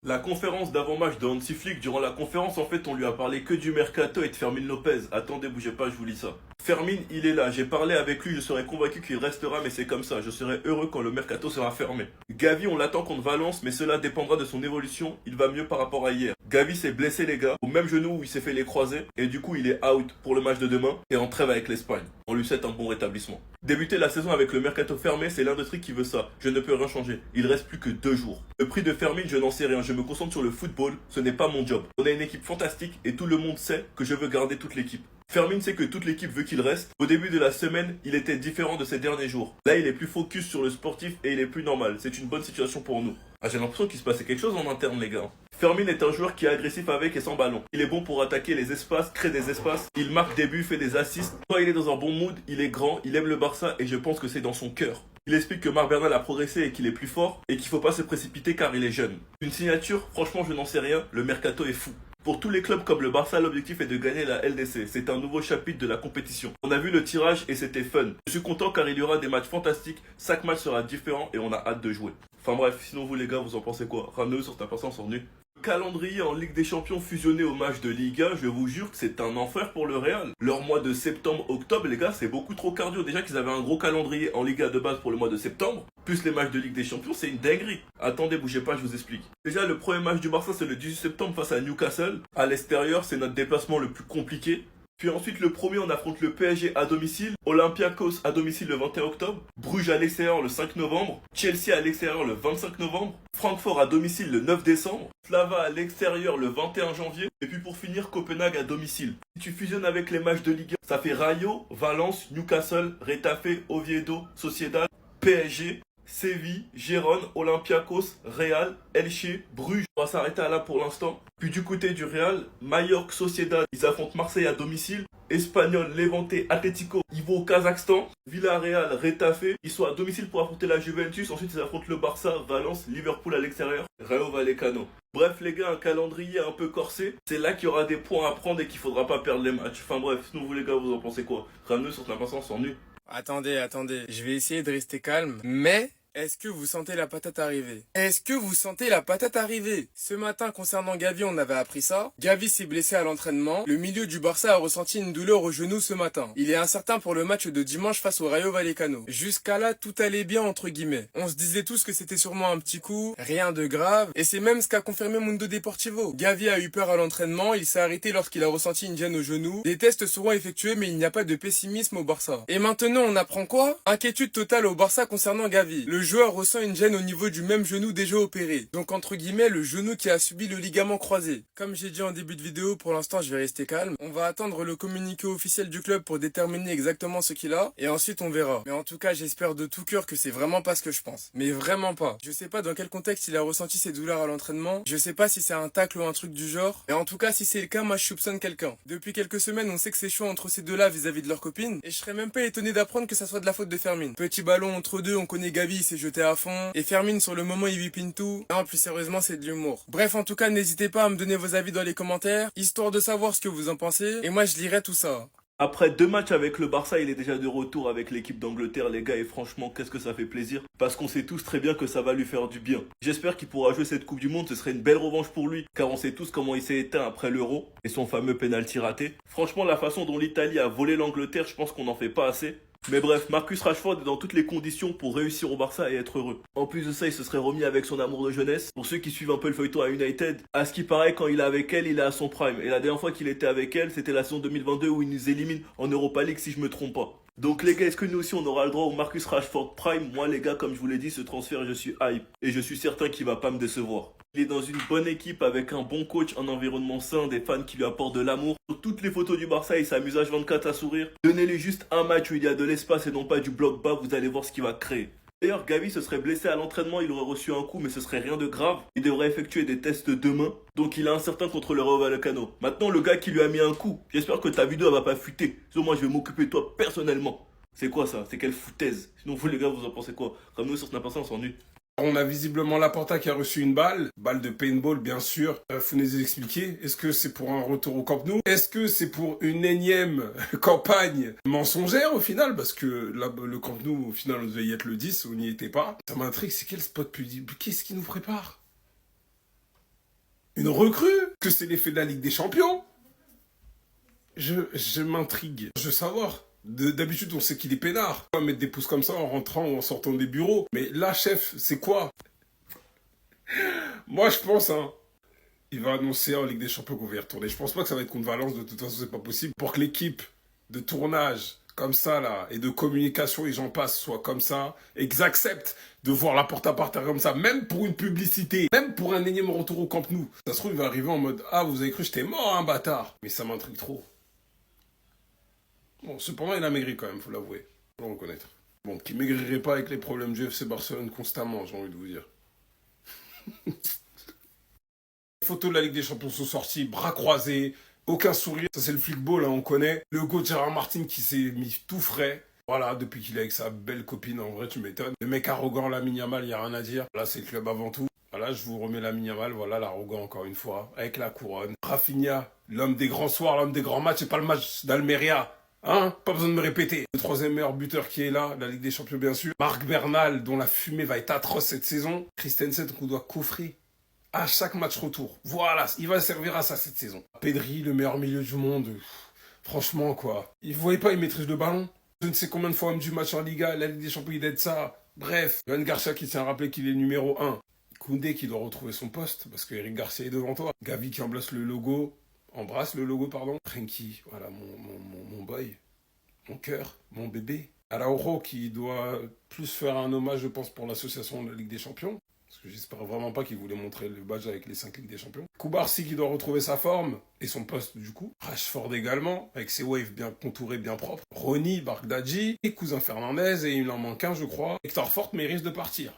La conférence d'avant-match de Hansi Flick, durant la conférence, en fait, on lui a parlé que du mercato et de Fermin Lopez. Attendez, bougez pas, je vous lis ça. Fermin, il est là. J'ai parlé avec lui, je serai convaincu qu'il restera, mais c'est comme ça. Je serai heureux quand le mercato sera fermé. Gavi, on l'attend contre Valence, mais cela dépendra de son évolution. Il va mieux par rapport à hier. Gavi s'est blessé, les gars, au même genou où il s'est fait les croisés, et du coup, il est out pour le match de demain et en trêve avec l'Espagne. On lui souhaite un bon rétablissement. Débuter la saison avec le mercato fermé, c'est l'industrie qui veut ça. Je ne peux rien changer. Il reste plus que 2 jours. Le prix de Fermin, je n'en sais rien. Je me concentre sur le football. Ce n'est pas mon job. On a une équipe fantastique et tout le monde sait que je veux garder toute l'équipe. Fermin sait que toute l'équipe veut qu'il reste. Au début de la semaine, il était différent de ces derniers jours. Là, il est plus focus sur le sportif et il est plus normal. C'est une bonne situation pour nous. Ah, j'ai l'impression qu'il se passait quelque chose en interne, les gars. Fermin est un joueur qui est agressif avec et sans ballon. Il est bon pour attaquer les espaces, créer des espaces. Il marque des buts, fait des assists. Quand il est dans un bon mood, il est grand, il aime le Barça et je pense que c'est dans son cœur. Il explique que Marc Bernal a progressé et qu'il est plus fort et qu'il faut pas se précipiter car il est jeune. Une signature, franchement, je n'en sais rien. Le mercato est fou. Pour tous les clubs comme le Barça, l'objectif est de gagner la LDC. C'est un nouveau chapitre de la compétition. On a vu le tirage et c'était fun. Je suis content car il y aura des matchs fantastiques. Chaque match sera différent et on a hâte de jouer. Enfin bref, sinon vous les gars, vous en pensez quoi? Ramenez-le sur ta patience en nu. Calendrier en Ligue des Champions fusionné au match de Liga, je vous jure que c'est un enfer pour le Real. Leur mois de septembre-octobre, les gars, c'est beaucoup trop cardio. Déjà qu'ils avaient un gros calendrier en Liga de base pour le mois de septembre, plus les matchs de Ligue des Champions, c'est une dinguerie. Attendez, bougez pas, je vous explique. Déjà, le premier match du Barça, c'est le 18 septembre face à Newcastle. À l'extérieur, c'est notre déplacement le plus compliqué. Puis ensuite, le premier, on affronte le PSG à domicile, Olympiakos à domicile le 21 octobre, Bruges à l'extérieur le 5 novembre, Chelsea à l'extérieur le 25 novembre, Francfort à domicile le 9 décembre, Slava à l'extérieur le 21 janvier, et puis pour finir, Copenhague à domicile. Si tu fusionnes avec les matchs de Ligue 1, ça fait Rayo, Valence, Newcastle, Retafe, Oviedo, Sociedad, PSG, Séville, Gérone, Olympiakos, Real, Elche, Bruges. On va s'arrêter là pour l'instant. Puis du côté du Real, Mallorca, Sociedad, ils affrontent Marseille à domicile. Espagnol, Levante, Atlético, ils vont au Kazakhstan. Villarreal, Retafe, ils sont à domicile pour affronter la Juventus. Ensuite, ils affrontent le Barça, Valence, Liverpool à l'extérieur, Rayo Vallecano. Bref, les gars, un calendrier un peu corsé. C'est là qu'il y aura des points à prendre et qu'il faudra pas perdre les matchs. Enfin bref, sinon vous les gars, vous en pensez quoi? Ramenez sur l'impatience en nu. Attendez, je vais essayer de rester calme, mais est-ce que vous sentez la patate arriver? Est-ce que vous sentez la patate arriver? Ce matin, concernant Gavi, on avait appris ça. Gavi s'est blessé à l'entraînement. Le milieu du Barça a ressenti une douleur au genou ce matin. Il est incertain pour le match de dimanche face au Rayo Vallecano. Jusqu'à là, tout allait bien entre guillemets. On se disait tous que c'était sûrement un petit coup, rien de grave, et c'est même ce qu'a confirmé Mundo Deportivo. Gavi a eu peur à l'entraînement, il s'est arrêté lorsqu'il a ressenti une gêne au genou. Des tests seront effectués, mais il n'y a pas de pessimisme au Barça. Et maintenant, on apprend quoi? Inquiétude totale au Barça concernant Gavi. Le joueur ressent une gêne au niveau du même genou déjà opéré. Donc entre guillemets, le genou qui a subi le ligament croisé. Comme j'ai dit en début de vidéo, pour l'instant je vais rester calme. On va attendre le communiqué officiel du club pour déterminer exactement ce qu'il a. Et ensuite on verra. Mais en tout cas, j'espère de tout cœur que c'est vraiment pas ce que je pense. Mais vraiment pas. Je sais pas dans quel contexte il a ressenti ces douleurs à l'entraînement. Je sais pas si c'est un tacle ou un truc du genre. Et en tout cas, si c'est le cas, moi je soupçonne quelqu'un. Depuis quelques semaines, on sait que c'est chaud entre ces deux-là vis-à-vis de leur copine. Et je serais même pas étonné d'apprendre que ça soit de la faute de Fermin. Petit ballon entre deux, on connaît Gavi, il s'est jeté à fond. Et Fermin, sur le moment, il vipine tout. Non, plus sérieusement, c'est de l'humour. Bref, en tout cas, n'hésitez pas à me donner vos avis dans les commentaires, histoire de savoir ce que vous en pensez. Et moi, je lirai tout ça. Après 2 matchs avec le Barça, il est déjà de retour avec l'équipe d'Angleterre, les gars, et franchement, qu'est-ce que ça fait plaisir. Parce qu'on sait tous très bien que ça va lui faire du bien. J'espère qu'il pourra jouer cette Coupe du Monde, ce serait une belle revanche pour lui, car on sait tous comment il s'est éteint après l'Euro, et son fameux penalty raté. Franchement, la façon dont l'Italie a volé l'Angleterre, je pense qu'on n'en fait pas assez. Mais bref, Marcus Rashford est dans toutes les conditions pour réussir au Barça et être heureux. En plus de ça, il se serait remis avec son amour de jeunesse. Pour ceux qui suivent un peu le feuilleton à United, à ce qui paraît, quand il est avec elle, il est à son prime. Et la dernière fois qu'il était avec elle, c'était la saison 2022 où il nous élimine en Europa League si je me trompe pas. Donc les gars, est-ce que nous aussi on aura le droit au Marcus Rashford Prime? Moi les gars, comme je vous l'ai dit, ce transfert, je suis hype. Et je suis certain qu'il va pas me décevoir. Il est dans une bonne équipe avec un bon coach, un environnement sain, des fans qui lui apportent de l'amour. Sur toutes les photos du Barça, il s'amuse H24 à sourire. Donnez-lui juste un match où il y a de l'espace et non pas du bloc bas, vous allez voir ce qu'il va créer. D'ailleurs, Gavi se serait blessé à l'entraînement, il aurait reçu un coup, mais ce serait rien de grave. Il devrait effectuer des tests demain, donc il est incertain contre le Rayo Vallecano. Maintenant, le gars qui lui a mis un coup, j'espère que ta vidéo elle va pas fuiter. Sinon, moi je vais m'occuper de toi personnellement. C'est quoi ça? C'est quelle foutaise? Sinon, vous les gars, vous en pensez quoi? Comme nous sur Snap, on s'ennuie. On a visiblement Laporta qui a reçu une balle de paintball bien sûr. Faut nous expliquer, est-ce que c'est pour un retour au Camp Nou? Est-ce que c'est pour une énième campagne mensongère au final? Parce que là, le Camp Nou, au final, on devait y être le 10, on n'y était pas. Ça m'intrigue, c'est quel spot public? Qu'est-ce qui nous prépare? Une recrue? Que c'est l'effet de la Ligue des Champions? Je m'intrigue. Je veux savoir. D'habitude, on sait qu'il est peinard. On va mettre des pouces comme ça en rentrant ou en sortant des bureaux. Mais là, chef, c'est quoi? Moi, je pense, hein. Il va annoncer en Ligue des Champions qu'on va y retourner. Je pense pas que ça va être contre Valence. De toute façon, c'est pas possible. Pour que l'équipe de tournage comme ça, là, et de communication, et j'en passe, soit comme ça, et qu'ils acceptent de voir la porte à parterre comme ça, même pour une publicité, même pour un énième retour au Camp Nou. Ça se trouve, il va arriver en mode, ah, vous avez cru que j'étais mort, hein, bâtard. Mais ça m'intrigue trop. Bon, cependant, il a maigri quand même, faut l'avouer. Faut le reconnaître. Bon, qui maigrirait pas avec les problèmes du FC Barcelone constamment, j'ai envie de vous dire. Les photos de la Ligue des Champions sont sorties, bras croisés, aucun sourire. Ça, c'est le flickball, hein, on connaît. Le go de Gérard Martin qui s'est mis tout frais. Voilà, depuis qu'il est avec sa belle copine, en vrai, tu m'étonnes. Le mec arrogant, Lamine Yamal, il n'y a rien à dire. Là, c'est le club avant tout. Voilà, je vous remets Lamine Yamal, voilà, l'arrogant encore une fois, avec la couronne. Rafinha, l'homme des grands soirs, l'homme des grands matchs, et pas le match d'Almeria. Hein? Pas besoin de me répéter. Le troisième meilleur buteur qui est là, la Ligue des Champions bien sûr. Marc Bernal, dont la fumée va être atroce cette saison. Christensen qu'on doit coffrer à chaque match retour. Voilà, il va servir à ça cette saison. Pedri, le meilleur milieu du monde. Franchement, quoi. Vous voyez pas, il maîtrise le ballon. Je ne sais combien de fois homme du match en Liga, la Ligue des Champions, il aide ça. Bref, Johan Garcia qui tient à rappeler qu'il est le numéro 1. Koundé qui doit retrouver son poste, parce que Eric Garcia est devant toi. Gavi qui embrasse le logo. Frenkie, voilà, mon boy. Mon cœur, mon bébé. Araujo qui doit plus faire un hommage, je pense, pour l'association de la Ligue des Champions. Parce que j'espère vraiment pas qu'il voulait montrer le badge avec les 5 Ligues des Champions. Koubarsi qui doit retrouver sa forme et son poste du coup. Rashford également, avec ses waves bien contourés, bien propres. Ronny, Bargdadji, et Cousin Fernandez, et il en manque un, je crois. Hector Fort, mais il risque de partir.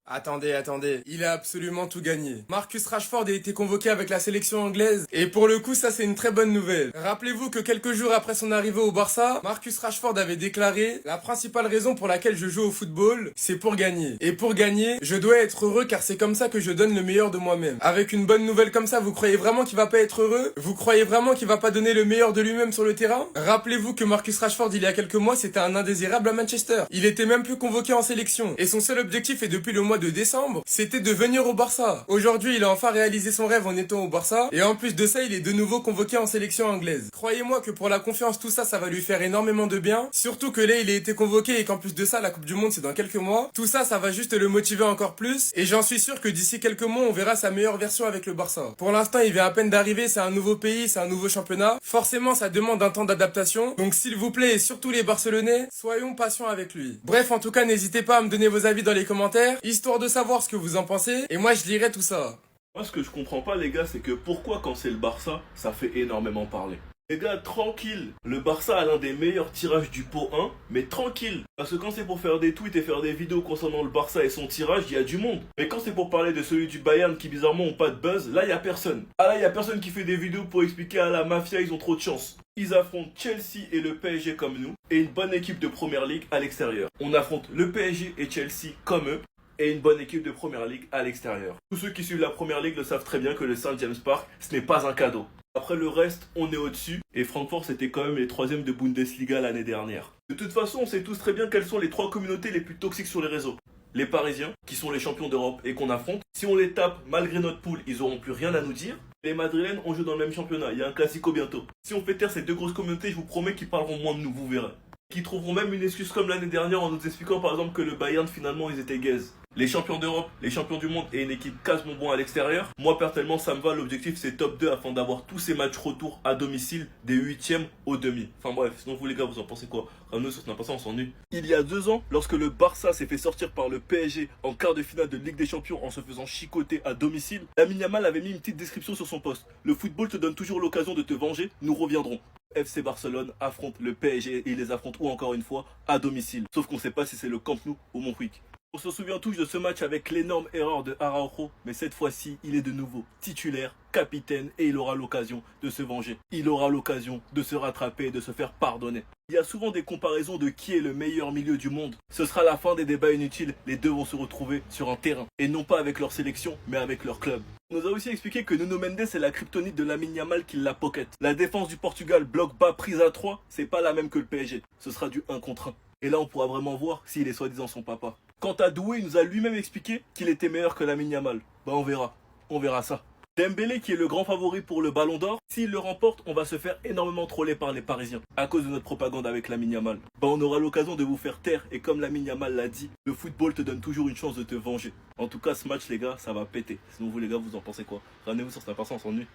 Attendez, il a absolument tout gagné. Marcus Rashford a été convoqué avec la sélection anglaise et pour le coup ça c'est une très bonne nouvelle. Rappelez-vous que quelques jours après son arrivée au Barça, Marcus Rashford avait déclaré: la principale raison pour laquelle je joue au football, c'est pour gagner. Et pour gagner, je dois être heureux car c'est comme ça que je donne le meilleur de moi-même. Avec une bonne nouvelle comme ça, vous croyez vraiment qu'il va pas être heureux? Vous croyez vraiment qu'il va pas donner le meilleur de lui-même sur le terrain? Rappelez-vous que Marcus Rashford il y a quelques mois c'était un indésirable à Manchester. Il était même plus convoqué en sélection et son seul objectif est depuis le mois de décembre, c'était de venir au Barça. Aujourd'hui, il a enfin réalisé son rêve en étant au Barça, et en plus de ça, il est de nouveau convoqué en sélection anglaise. Croyez-moi que pour la confiance, tout ça, ça va lui faire énormément de bien, surtout que là, il a été convoqué et qu'en plus de ça, la Coupe du Monde, c'est dans quelques mois. Tout ça, ça va juste le motiver encore plus, et j'en suis sûr que d'ici quelques mois, on verra sa meilleure version avec le Barça. Pour l'instant, il vient à peine d'arriver, c'est un nouveau pays, c'est un nouveau championnat. Forcément, ça demande un temps d'adaptation, donc s'il vous plaît, et surtout les Barcelonais, soyons patients avec lui. Bref, en tout cas, n'hésitez pas à me donner vos avis dans les commentaires, histoire de savoir ce que vous en pensez, et moi je lirai tout ça. Moi, ce que je comprends pas, les gars, c'est que pourquoi, quand c'est le Barça, ça fait énormément parler. Les gars, tranquille. Le Barça a l'un des meilleurs tirages du pot 1, mais tranquille. Parce que quand c'est pour faire des tweets et faire des vidéos concernant le Barça et son tirage, il y a du monde. Mais quand c'est pour parler de celui du Bayern qui bizarrement ont pas de buzz, là il y a personne. Ah là, il y a personne qui fait des vidéos pour expliquer à la mafia, ils ont trop de chance. Ils affrontent Chelsea et le PSG comme nous, et une bonne équipe de Première Ligue à l'extérieur. On affronte le PSG et Chelsea comme eux, et une bonne équipe de Première Ligue à l'extérieur. Tous ceux qui suivent la Première Ligue le savent très bien que le St James Park, ce n'est pas un cadeau. Après le reste, on est au-dessus, et Francfort c'était quand même les 3e de Bundesliga l'année dernière. De toute façon, on sait tous très bien quelles sont les 3 communautés les plus toxiques sur les réseaux. Les Parisiens, qui sont les champions d'Europe et qu'on affronte. Si on les tape malgré notre poule, ils auront plus rien à nous dire. Les Madrilènes, on joue dans le même championnat, il y a un classico bientôt. Si on fait taire ces 2 grosses communautés, je vous promets qu'ils parleront moins de nous, vous verrez. Qui trouveront même une excuse comme l'année dernière en nous expliquant par exemple que le Bayern finalement ils étaient gays. Les champions d'Europe, les champions du monde et une équipe casse-bonbon à l'extérieur. Moi personnellement ça me va, l'objectif c'est top 2 afin d'avoir tous ces matchs retour à domicile des 8e au demi. Enfin bref, sinon vous les gars vous en pensez quoi? Ramenez sur ce n'a pas ça, on s'ennuie. Il y a 2 ans, lorsque le Barça s'est fait sortir par le PSG en quart de finale de Ligue des Champions en se faisant chicoter à domicile, Lamine Yamal avait mis une petite description sur son post. Le football te donne toujours l'occasion de te venger, nous reviendrons. FC Barcelone affronte le PSG et il les affronte ou encore une fois à domicile. Sauf qu'on ne sait pas si c'est le Camp Nou ou Montjuic. On se souvient tous de ce match avec l'énorme erreur de Araujo, mais cette fois-ci, il est de nouveau titulaire, capitaine et il aura l'occasion de se venger. Il aura l'occasion de se rattraper et de se faire pardonner. Il y a souvent des comparaisons de qui est le meilleur milieu du monde. Ce sera la fin des débats inutiles, les deux vont se retrouver sur un terrain. Et non pas avec leur sélection, mais avec leur club. On nous a aussi expliqué que Nuno Mendes est la kryptonite de Lamine Yamal qui la pocket. La défense du Portugal, bloc bas, prise à 3, c'est pas la même que le PSG. Ce sera du 1 contre 1. Et là on pourra vraiment voir s'il est soi-disant son papa. Quant à Doué, il nous a lui-même expliqué qu'il était meilleur que Lamine Yamal. Bah on verra ça. Dembélé qui est le grand favori pour le Ballon d'Or, s'il le remporte, on va se faire énormément troller par les Parisiens à cause de notre propagande avec Lamine Yamal. On aura l'occasion de vous faire taire et comme Lamine Yamal l'a dit, le football te donne toujours une chance de te venger. En tout cas, ce match les gars, ça va péter. Sinon vous les gars, vous en pensez quoi? Ramenez-vous sur Snapchat, on s'ennuie.